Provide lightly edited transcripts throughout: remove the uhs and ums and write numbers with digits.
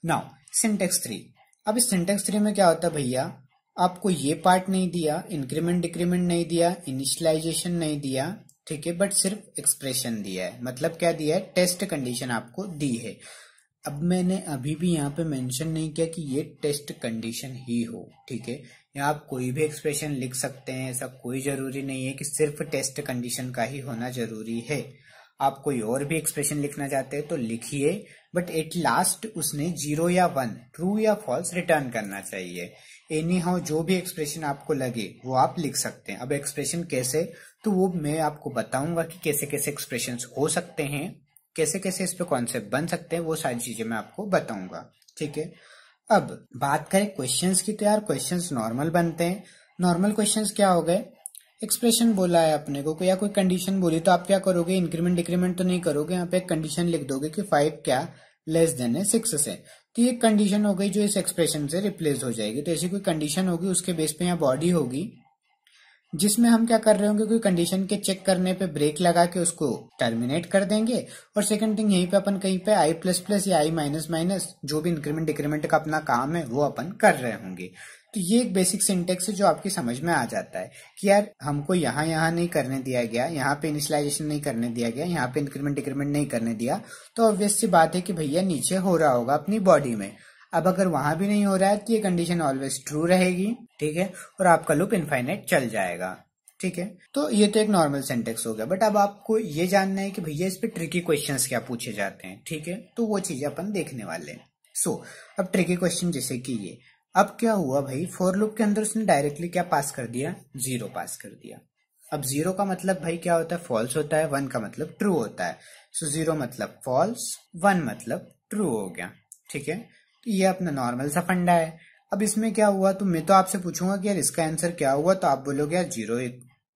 Now syntax 3। अब इस syntax 3 में क्या होता है भैया, आपको ये पार्ट नहीं दिया, इंक्रीमेंट डिक्रीमेंट नहीं दिया, इनिशियलाइजेशन नहीं दिया, ठीक है, बट सिर्फ एक्सप्रेशन दिया है। मतलब क्या दिया है, टेस्ट कंडीशन आपको दी है। अब मैंने अभी भी यहाँ पे मेंशन नहीं किया कि ये टेस्ट कंडीशन ही हो, ठीक है। यहाँ आप कोई भी एक्सप्रेशन लिख सकते हैं, ऐसा कोई जरूरी नहीं है कि सिर्फ टेस्ट कंडीशन का ही होना जरूरी है। आप कोई और भी एक्सप्रेशन लिखना चाहते हैं तो लिखिए, बट एट लास्ट उसने 0 या 1, ट्रू या फॉल्स रिटर्न करना चाहिए। एनी हाउ जो भी एक्सप्रेशन आपको लगे वो आप लिख सकते हैं। अब एक्सप्रेशन कैसे, तो वो मैं आपको बताऊंगा कि कैसे कैसे एक्सप्रेशन हो सकते हैं, कैसे कैसे इस पे कॉन्सेप्ट बन सकते हैं, वो सारी चीजें मैं आपको बताऊंगा, ठीक है। अब बात करें क्वेश्चंस की, तो यार क्वेश्चंस नॉर्मल बनते हैं। नॉर्मल क्वेश्चंस क्या हो गए, एक्सप्रेशन बोला है अपने को या कोई कंडीशन बोली, तो आप क्या करोगे, इंक्रीमेंट डिक्रीमेंट तो नहीं करोगे, यहाँ पे एक कंडीशन लिख दोगे कि 5 क्या लेस देन है 6 से। तो ये कंडीशन हो गई जो इस एक्सप्रेशन से रिप्लेस हो जाएगी। तो ऐसी कोई कंडीशन होगी, उसके बेस पे यहाँ बॉडी होगी, जिसमें हम क्या कर रहे होंगे, कोई कंडीशन के चेक करने पे ब्रेक लगा के उसको टर्मिनेट कर देंगे। और सेकंड थिंग, यहीं पे अपन कहीं पे आई प्लस प्लस या आई माइनस माइनस जो भी इंक्रीमेंट डिक्रीमेंट का अपना काम है वो अपन कर रहे होंगे। तो ये एक बेसिक सिंटेक्स है जो आपकी समझ में आ जाता है कि यार हमको यहाँ नहीं करने दिया गया, यहाँ पे इनिशियलाइजेशन नहीं करने दिया गया, यहाँ पे इंक्रीमेंट डिक्रीमेंट नहीं करने दिया, तो ऑब्वियस सी बात है कि भैया नीचे हो रहा होगा अपनी बॉडी में। अब अगर वहां भी नहीं हो रहा है तो ये कंडीशन ऑलवेज ट्रू रहेगी, ठीक है, और आपका लूप इनफाइनाइट चल जाएगा, ठीक है। तो ये तो एक नॉर्मल सेंटेक्स हो गया, बट अब आपको ये जानना है कि भैया इस पे ट्रिकी क्वेश्चंस क्या पूछे जाते हैं, ठीक है, तो वो चीजें अपन देखने वाले हैं। सो अब ट्रिकी क्वेश्चन जैसे कि ये, अब क्या हुआ भाई, फॉर लूप के अंदर उसने डायरेक्टली क्या पास कर दिया, 0 पास कर दिया। अब 0 का मतलब भाई क्या होता है, फॉल्स होता है, 1 का मतलब ट्रू होता है। सो 0 मतलब फॉल्स, 1 मतलब ट्रू हो गया, ठीक है। तो ये अपना नॉर्मल सा फंडा है। अब इसमें क्या हुआ, तो मैं तो आपसे पूछूंगा कि यार इसका आंसर क्या हुआ, तो आप बोलोगे यार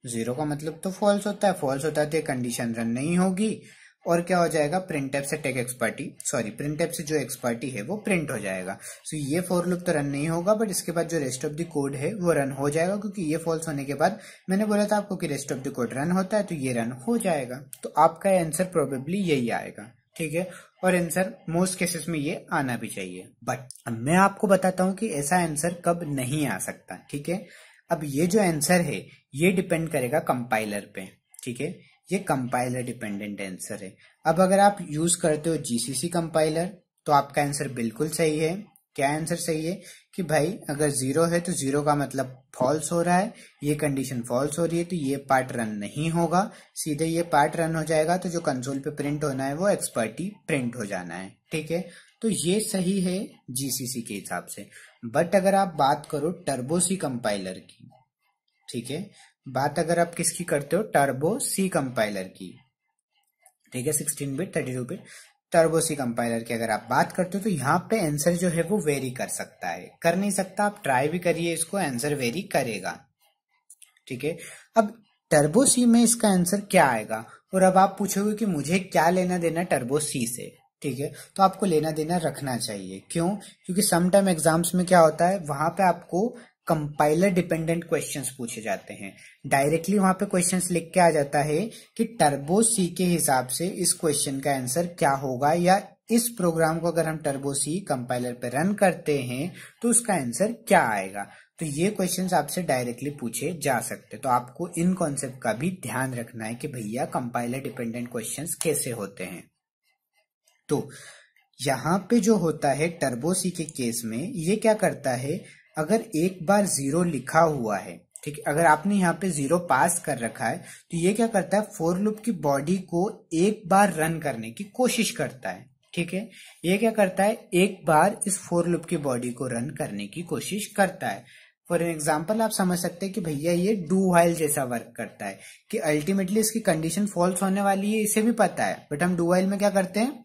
0 का मतलब तो फॉल्स होता है, फॉल्स होता है तो कंडीशन रन नहीं होगी, और क्या हो जाएगा, प्रिंटफ से टेक एक्सपर्टी, सॉरी प्रिंटफ से जो एक्सपर्टी है वो प्रिंट हो जाएगा। सो ये फॉर लूप तो रन नहीं होगा, बट इसके बाद जो रेस्ट ऑफ द कोड है वो रन हो जाएगा, क्योंकि ये फॉल्स होने के बाद मैंने बोला था आपको कि rest of the code run होता है, तो ये रन हो जाएगा। तो आपका आंसर प्रोबेबली यही आएगा, ठीक है, और आंसर मोस्ट केसेस में ये आना भी चाहिए। बट अब मैं आपको बताता हूं कि ऐसा आंसर कब नहीं आ सकता, ठीक है। अब ये जो आंसर है ये डिपेंड करेगा कंपाइलर पे, ठीक है, ये कंपाइलर डिपेंडेंट आंसर है। अब अगर आप यूज करते हो जीसीसी कंपाइलर तो आपका आंसर बिल्कुल सही है। क्या आंसर सही है कि भाई अगर 0 है तो 0 का मतलब फॉल्स हो रहा है, ये कंडीशन फॉल्स हो रही है, तो ये पार्ट रन नहीं होगा, सीधे ये पार्ट रन हो जाएगा, तो जो कंसोल पे प्रिंट होना है वो एक्सपर्टी प्रिंट हो जाना है, ठीक है। तो ये सही है जीसीसी के हिसाब से। बट अगर आप बात करो टर्बो सी कंपाइलर की, ठीक है, बात अगर आप किसकी करते हो, टर्बो सी कंपाइलर की, ठीक है, 16 bit 32 bit turbo C compiler की अगर आप बात करते हो, तो यहाँ पे आंसर जो है वो वेरी कर सकता है, कर नहीं सकता, आप ट्राई भी करिए इसको, आंसर वेरी करेगा, ठीक है। अब टर्बो सी में इसका आंसर क्या आएगा, और अब आप पूछोगे कि मुझे क्या लेना देना टर्बो सी से, ठीक है, तो आपको लेना देना रखना चाहिए। क्यों, क्योंकि सम टाइम एग्जाम्स में क्या होता है, वहां पे आपको कंपाइलर डिपेंडेंट क्वेश्चंस पूछे जाते हैं, डायरेक्टली वहां पे क्वेश्चंस लिख के आ जाता है कि टर्बो सी के हिसाब से इस क्वेश्चन का आंसर क्या होगा, या इस प्रोग्राम को अगर हम टर्बो सी कंपाइलर पे रन करते हैं तो उसका आंसर क्या आएगा। तो ये क्वेश्चंस आपसे डायरेक्टली पूछे जा सकते, तो आपको इन कॉन्सेप्ट का भी ध्यान रखना है कि भैया कंपाइलर डिपेंडेंट क्वेश्चंस कैसे होते हैं। तो यहाँ पे जो होता है टर्बो सी के केस में, ये क्या करता है, अगर एक बार 0 लिखा हुआ है, ठीक है, अगर आपने यहाँ पे 0 पास कर रखा है, तो ये क्या करता है, फॉर लूप की बॉडी को एक बार रन करने की कोशिश करता है, ठीक है, ये क्या करता है, एक बार इस फॉर लूप की बॉडी को रन करने की कोशिश करता है। फॉर एग्जाम्पल आप समझ सकते हैं कि भैया ये डू व्हाइल जैसा वर्क करता है, कि अल्टीमेटली इसकी कंडीशन फॉल्स होने वाली है, इसे भी पता है, बट हम डू व्हाइल में क्या करते हैं,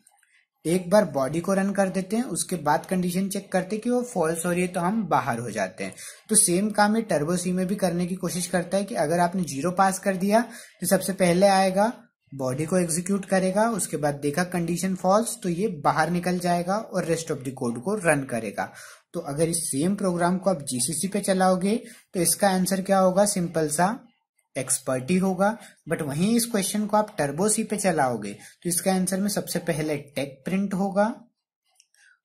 एक बार बॉडी को रन कर देते हैं, उसके बाद कंडीशन चेक करते हैं कि वो फॉल्स हो रही है, तो हम बाहर हो जाते हैं। तो सेम काम ये टर्बो सी में भी करने की कोशिश करता है कि अगर आपने 0 पास कर दिया तो सबसे पहले आएगा, बॉडी को एग्जीक्यूट करेगा, उसके बाद देखा कंडीशन फॉल्स, तो ये बाहर निकल जाएगा और रेस्ट ऑफ द कोड को रन करेगा। तो अगर इस सेम प्रोग्राम को आप जीसीसी पे चलाओगे तो इसका आंसर क्या होगा, सिंपल सा एक्सपर्टी होगा। बट वहीं इस क्वेश्चन को आप टर्बो सी पे चलाओगे तो इसका आंसर में सबसे पहले टेक प्रिंट होगा,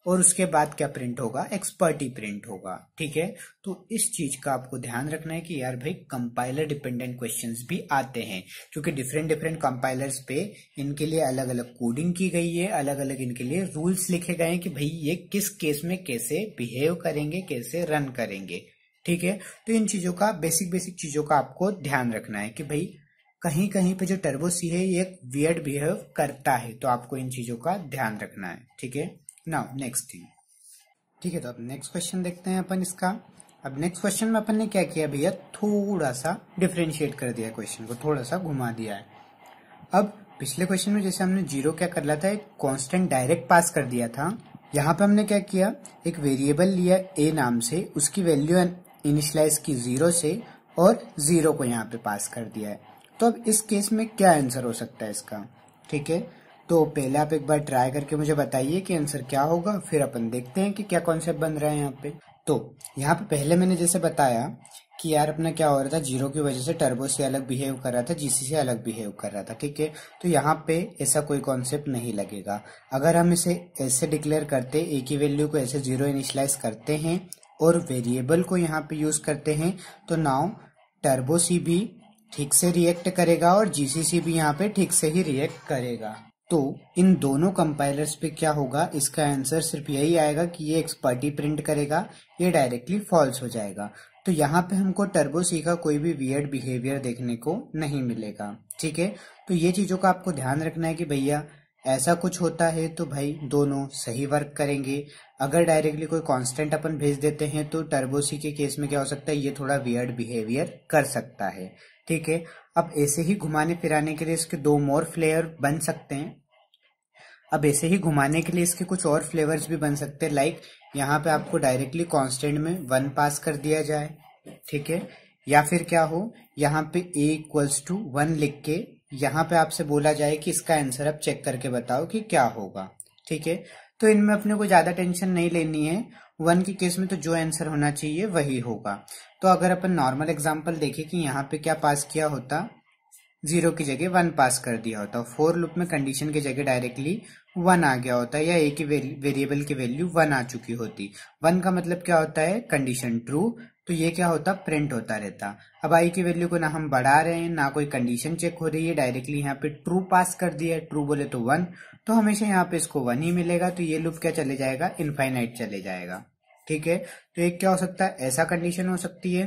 और उसके बाद क्या प्रिंट होगा, एक्सपर्टी प्रिंट होगा। ठीक है, तो इस चीज का आपको ध्यान रखना है कि यार भाई कंपाइलर डिपेंडेंट क्वेश्चंस भी आते हैं, क्योंकि डिफरेंट डिफरेंट कंपाइलर्स पे इनके लिए अलग अलग कोडिंग की गई है, अलग अलग इनके लिए रूल्स लिखे गए हैं कि भाई ये किस केस में कैसे बिहेव करेंगे, कैसे रन करेंगे। ठीक है, तो इन चीजों का बेसिक बेसिक चीजों का आपको ध्यान रखना है कि भाई कहीं कहीं पे जो टर्बो सी है ये एक वियर्ड बिहेव करता है, तो आपको इन चीजों का ध्यान रखना है। ठीक है, नाउ नेक्स्ट थिंग। ठीक है, तो अब नेक्स्ट क्वेश्चन देखते हैं अपन इसका। अब नेक्स्ट क्वेश्चन में अपन ने क्या किया भैया, थोड़ा सा डिफरेंशिएट कर दिया, क्वेश्चन को थोड़ा सा घुमा दिया है। अब पिछले क्वेश्चन में जैसे हमने जीरो क्या कर लिया था, एक कांस्टेंट डायरेक्ट पास कर दिया था, यहाँ पे हमने क्या किया, एक वेरिएबल लिया ए नाम से, उसकी वैल्यू इनिशियलाइज की 0 से और 0 को यहाँ पे पास कर दिया है। तो अब इस केस में क्या आंसर हो सकता है इसका। ठीक है, तो पहले आप एक बार ट्राई करके मुझे बताइए कि आंसर क्या होगा, फिर अपन देखते हैं कि क्या कॉन्सेप्ट बन रहा है यहाँ पे। तो यहाँ पे पहले मैंने जैसे बताया कि यार अपना क्या हो रहा था, जीरो की वजह से टर्बो से अलग बिहेव कर रहा था, जीसी से अलग बिहेव कर रहा था। ठीक है, तो यहाँ पे ऐसा कोई कॉन्सेप्ट नहीं लगेगा। अगर हम इसे ऐसे डिक्लेयर करते, ए की वैल्यू को ऐसे 0 इनिशियलाइज करते हैं और वेरिएबल को यहाँ पे यूज करते हैं, तो नाउ टर्बो सी भी ठीक से रिएक्ट करेगा और जीसीसी भी यहाँ पे ठीक से ही रिएक्ट करेगा। तो इन दोनों कंपाइलर्स पे क्या होगा, इसका आंसर सिर्फ यही आएगा कि ये एक्सपर्टी प्रिंट करेगा, ये डायरेक्टली फॉल्स हो जाएगा। तो यहाँ पे हमको टर्बो सी का कोई भी वियर्ड बिहेवियर देखने को नहीं मिलेगा। ठीक है, तो ये चीजों का आपको ध्यान रखना है कि भैया ऐसा कुछ होता है तो भाई दोनों सही वर्क करेंगे। अगर डायरेक्टली कोई कांस्टेंट अपन भेज देते हैं तो टर्बो सी के केस में क्या हो सकता है, ये थोड़ा वियर्ड बिहेवियर कर सकता है। ठीक है, अब ऐसे ही घुमाने फिराने के लिए इसके दो मोर फ्लेवर बन सकते हैं। अब ऐसे ही घुमाने के लिए इसके कुछ और फ्लेवर्स भी बन सकते हैं, लाइक यहाँ पे आपको डायरेक्टली कांस्टेंट में 1 पास कर दिया जाए। ठीक है, या फिर क्या हो, यहाँ पे a इक्वल्स टू 1 लिख के यहाँ पे आपसे बोला जाए कि इसका आंसर आप चेक करके बताओ कि क्या होगा। ठीक है, तो इनमें अपने को ज्यादा टेंशन नहीं लेनी है। 1 के केस में तो जो आंसर होना चाहिए वही होगा। तो अगर अपन नॉर्मल एग्जांपल देखें कि यहाँ पे क्या पास किया होता, 0 की जगह 1 पास कर दिया होता, फोर लूप में कंडीशन की जगह डायरेक्टली 1 आ गया होता, या ए की वेरिएबल की वैल्यू 1 आ चुकी होती। 1 का मतलब क्या होता है, कंडीशन ट्रू, तो ये क्या होता, प्रिंट होता रहता। अब आई की वैल्यू को ना हम बढ़ा रहे हैं ना कोई कंडीशन चेक हो रही है, डायरेक्टली यहाँ पे ट्रू पास कर दिया है, ट्रू बोले तो 1, तो हमेशा यहाँ पे इसको 1 ही मिलेगा। तो ये लूप क्या चले जाएगा, इनफाइनाइट चले जाएगा। ठीक है, तो एक क्या हो सकता है, ऐसा कंडीशन हो सकती है।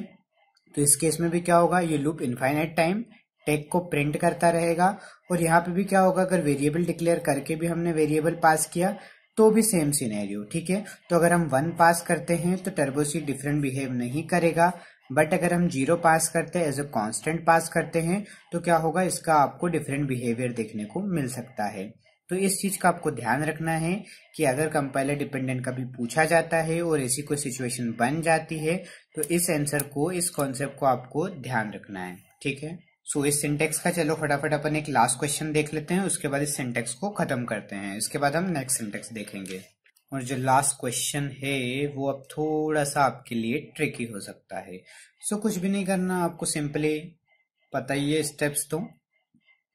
तो इस केस में भी क्या होगा, ये लूप इनफाइनाइट टाइम टेक को प्रिंट करता रहेगा। और यहाँ पे भी क्या होगा, अगर वेरिएबल डिक्लेयर करके भी हमने वेरिएबल पास किया तो भी सेम सिनेरियो। ठीक है, तो अगर हम 1 पास करते हैं तो टर्बो सी डिफरेंट बिहेव नहीं करेगा, बट अगर हम 0 पास करते हैं, एज अ कांस्टेंट पास करते हैं, तो क्या होगा, इसका आपको डिफरेंट बिहेवियर देखने को मिल सकता है। तो इस चीज का आपको ध्यान रखना है कि अगर कंपाइलर डिपेंडेंट कभी पूछा जाता है और ऐसी कोई सिचुएशन बन जाती है तो इस आंसर को, इस कॉन्सेप्ट को आपको ध्यान रखना है। ठीक है, सो इस सिंटेक्स का चलो फटाफट अपन एक लास्ट क्वेश्चन देख लेते हैं, उसके बाद इस सिंटेक्स को खत्म करते हैं, इसके बाद हम नेक्स्ट सिंटेक्स देखेंगे। और जो लास्ट क्वेश्चन है वो अब थोड़ा सा आपके लिए ट्रिकी हो सकता है। सो कुछ भी नहीं करना, आपको सिंपली पता ही है स्टेप्स, तो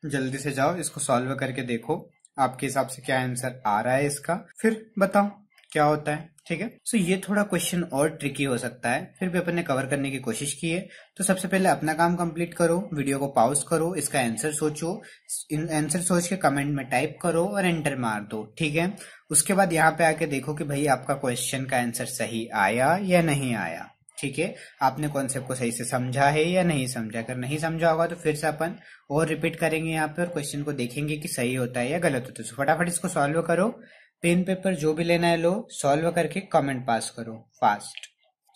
जल्दी से जाओ इसको सॉल्व करके देखो आपके हिसाब से क्या आंसर आ रहा है इसका, फिर बताओ क्या होता है। ठीक है, सो ये थोड़ा क्वेश्चन और ट्रिकी हो सकता है, फिर भी अपन ने कवर करने की कोशिश की है। तो सबसे पहले अपना काम कंप्लीट करो, वीडियो को पॉज करो, इसका आंसर सोचो, आंसर सोच के कमेंट में टाइप करो और एंटर मार दो। ठीक है, उसके बाद यहाँ पे आके देखो कि भाई आपका क्वेश्चन का आंसर सही आया या नहीं आया। ठीक है, आपने कॉन्सेप्ट को सही से समझा है या नहीं समझा। अगर नहीं समझा होगा तो फिर से अपन और रिपीट करेंगे यहाँ पे और क्वेश्चन को देखेंगे कि सही होता है या गलत होता है। तो फटाफट इसको सॉल्व करो, पेन पेपर जो भी लेना है लो, सॉल्व करके कमेंट पास करो फास्ट।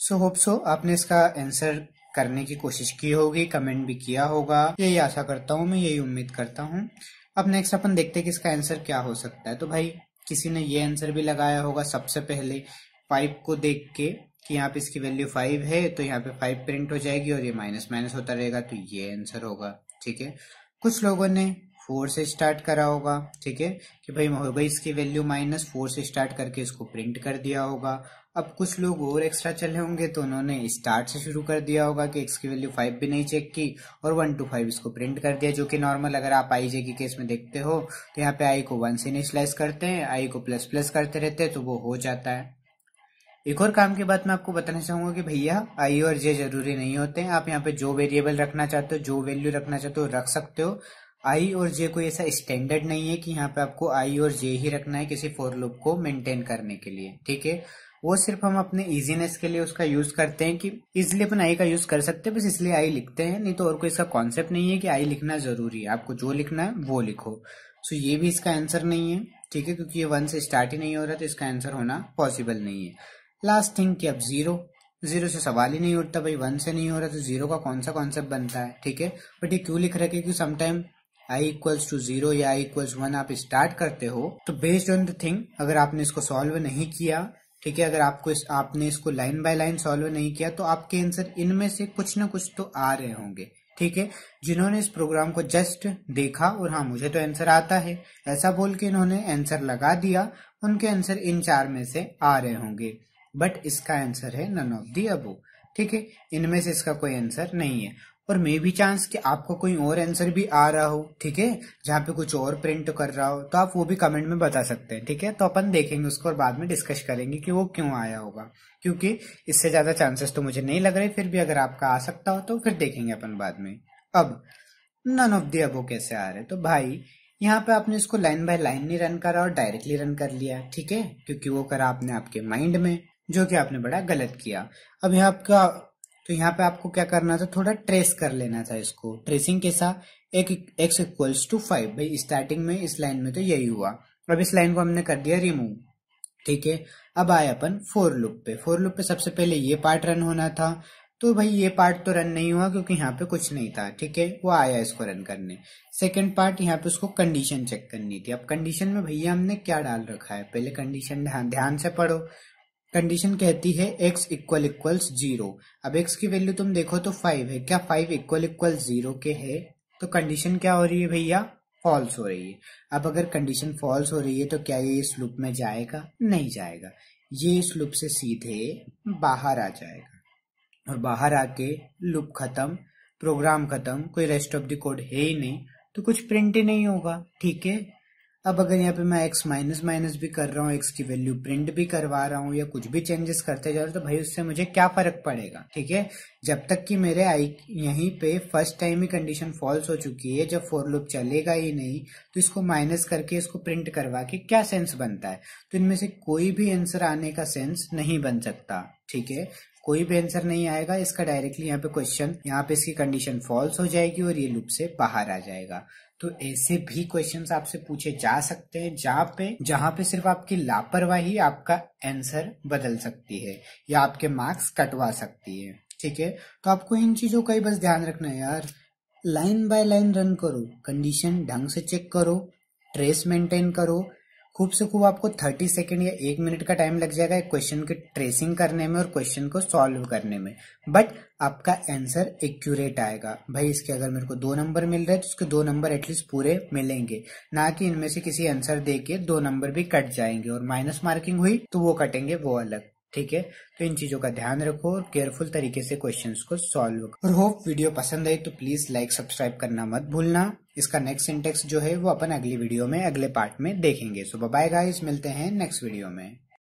सो होप सो आपने इसका आंसर करने की कोशिश की होगी, कमेंट भी किया होगा, यही आशा करता हूँ मैं, यही उम्मीद करता हूँ। अब नेक्स्ट अपन देखते हैं कि इसका आंसर क्या हो सकता है। तो भाई किसी ने ये आंसर भी लगाया होगा सबसे पहले 5 को देख के कि यहाँ पे इसकी वैल्यू 5 है, तो यहाँ पे 5 प्रिंट हो जाएगी और ये माइनस माइनस होता रहेगा, तो ये आंसर होगा। ठीक है, कुछ लोगों ने 4 से स्टार्ट करा होगा, ठीक है, कि भाई हो गई इसकी वैल्यू -4 से स्टार्ट करके इसको प्रिंट कर दिया होगा। अब कुछ लोग और एक्स्ट्रा चले होंगे तो उन्होंने स्टार्ट से शुरू कर दिया होगा कि x की वैल्यू 5 भी नहीं चेक की और 1 to 5 इसको प्रिंट कर दिया, जो कि नॉर्मल अगर आप आई जे के केस में देखते हो तो यहाँ पे i को 1 से इनिशियलाइज करते हैं, i को प्लस प्लस करते रहते हैं तो वो हो जाता है। एक और काम की बात मैं आपको बताना चाहूंगा कि भैया i और j जरूरी नहीं होते हैं। आप यहाँ पे जो वेरिएबल रखना चाहते हो, जो वैल्यू रखना चाहते हो रख सकते हो। i और j कोई ऐसा स्टैंडर्ड नहीं है कि यहाँ पे आपको i और j ही रखना है किसी फॉर लूप को मेंटेन करने के लिए, ठीक है। वो सिर्फ हम अपने इजीनेस के लिए उसका यूज करते हैं कि इजिली अपन आई का यूज कर सकते हैं, बस इसलिए आई लिखते हैं, नहीं तो और कोई इसका कॉन्सेप्ट नहीं है कि आई लिखना जरूरी है। आपको जो लिखना है वो लिखो। सो ये भी इसका आंसर नहीं है, ठीक है, क्योंकि ये 1 से स्टार्ट ही नहीं हो रहा तो इसका आंसर होना पॉसिबल नहीं है। लास्ट थिंग कि अब जीरो से सवाल ही नहीं उठता भाई, 1 से नहीं हो रहा तो जीरो का कौन सा कॉन्सेप्ट बनता है, ठीक है। बट ये क्यों लिख रखे कि समटाइम i इक्वल्स टू 0 या i इक्वल्स 1 आप स्टार्ट करते हो तो बेस्ड ऑन द थिंग अगर आपने इसको सॉल्व नहीं किया, ठीक है, अगर आपने इसको लाइन बाय लाइन सॉल्व नहीं किया तो आपके आंसर इनमें से कुछ ना कुछ तो आ रहे होंगे, ठीक है। जिन्होंने इस प्रोग्राम को जस्ट देखा और हाँ मुझे तो आंसर आता है ऐसा बोल के इन्होंने आंसर लगा दिया, उनके आंसर इन 4 में से आ रहे होंगे। बट इसका आंसर है नन ऑफ दी अबव, ठीक है, इनमें से इसका कोई आंसर नहीं है। और मे भी चांस कि आपको कोई और आंसर भी आ रहा हो, ठीक है, जहाँ पे कुछ और प्रिंट कर रहा हो तो आप वो भी कमेंट में बता सकते हैं, ठीक है। तो अपन देखेंगे उसको और बाद में डिस्कस करेंगे कि वो क्यों आया होगा, क्योंकि इससे ज्यादा चांसेस तो मुझे नहीं लग रहे, फिर भी अगर आपका आ सकता हो तो फिर देखेंगे अपन बाद में। अब नन ऑफ दी अबव कैसे आ रहे, तो भाई यहाँ पे आपने इसको लाइन बाय लाइन नहीं रन करा और डायरेक्टली रन कर लिया, ठीक है, क्योंकि वो करा आपने आपके माइंड में, जो कि आपने बड़ा गलत किया। अब यहाँ पे आपको क्या करना था, थोड़ा ट्रेस कर लेना था इसको। ट्रेसिंग कैसा, एक x इक्वल्स टू 5, भाई स्टार्टिंग में इस लाइन में तो यही हुआ। अब इस लाइन को हमने कर दिया रिमूव, ठीक है। अब आए अपन फोर लूप पे सबसे पहले ये पार्ट रन होना था, तो भाई ये पार्ट तो रन नहीं हुआ क्योंकि यहाँ पे कुछ नहीं था, ठीक है, वो आया इसको रन करने। सेकेंड पार्ट यहाँ पे उसको कंडीशन चेक करनी थी। अब कंडीशन में भैया हमने क्या डाल रखा है, पहले कंडीशन ध्यान से पढ़ो। कंडीशन कहती है x इक्वल्स 0। अब x की वैल्यू तुम देखो तो 5 है, क्या 5 इक्वल्स 0 के है, तो कंडीशन क्या हो रही है भैया, फॉल्स हो रही है। अब अगर कंडीशन फॉल्स हो रही है तो क्या ये इस लूप में जाएगा, नहीं जाएगा, ये इस लूप से सीधे बाहर आ जाएगा और बाहर आके लूप खत्म, प्रोग्राम खत्म, कोई रेस्ट ऑफ द कोड है ही नहीं, तो कुछ प्रिंट ही नहीं होगा, ठीक है। अब अगर यहाँ पे मैं x माइनस माइनस भी कर रहा हूँ, x की वैल्यू प्रिंट भी करवा रहा हूँ या कुछ भी चेंजेस करते जा रहा हूँ, तो भाई उससे मुझे क्या फर्क पड़ेगा, ठीक है। जब तक कि मेरे यहीं पे फर्स्ट टाइम ही कंडीशन फॉल्स हो चुकी है, जब फॉर लूप चलेगा ही नहीं तो इसको माइनस करके इसको प्रिंट करवा के क्या सेंस बनता है। तो इनमें से कोई भी आंसर आने का सेंस नहीं बन सकता, ठीक है, कोई भी आंसर नहीं आएगा इसका। डायरेक्टली यहाँ पे क्वेश्चन, यहाँ पे इसकी कंडीशन फॉल्स हो जाएगी और ये लूप से बाहर आ जाएगा। तो ऐसे भी क्वेश्चंस आपसे पूछे जा सकते हैं जहाँ पे सिर्फ आपकी लापरवाही आपका आंसर बदल सकती है या आपके मार्क्स कटवा सकती है, ठीक है। तो आपको इन चीजों का ही बस ध्यान रखना है यार। लाइन बाय लाइन रन करो, कंडीशन ढंग से चेक करो, ट्रेस मेंटेन करो। खूब से खूब आपको 30 सेकंड या 1 मिनट का टाइम लग जाएगा एक क्वेश्चन की ट्रेसिंग करने में और क्वेश्चन को सॉल्व करने में, बट आपका आंसर एक्यूरेट आएगा। भाई इसके अगर मेरे को 2 नंबर मिल रहे हैं तो उसके 2 नंबर एटलीस्ट पूरे मिलेंगे, ना कि इनमें से किसी आंसर दे के 2 नंबर भी कट जाएंगे और माइनस मार्किंग हुई तो वो कटेंगे, वो अलग, ठीक है। तो इन चीजों का ध्यान रखो और केयरफुल तरीके से क्वेश्चंस को सॉल्व करो। और होप वीडियो पसंद आई तो प्लीज लाइक सब्सक्राइब करना मत भूलना। इसका नेक्स्ट सिंटेक्स जो है वो अपन अगली वीडियो में अगले पार्ट में देखेंगे। सो बाय गाइस, मिलते हैं नेक्स्ट वीडियो में।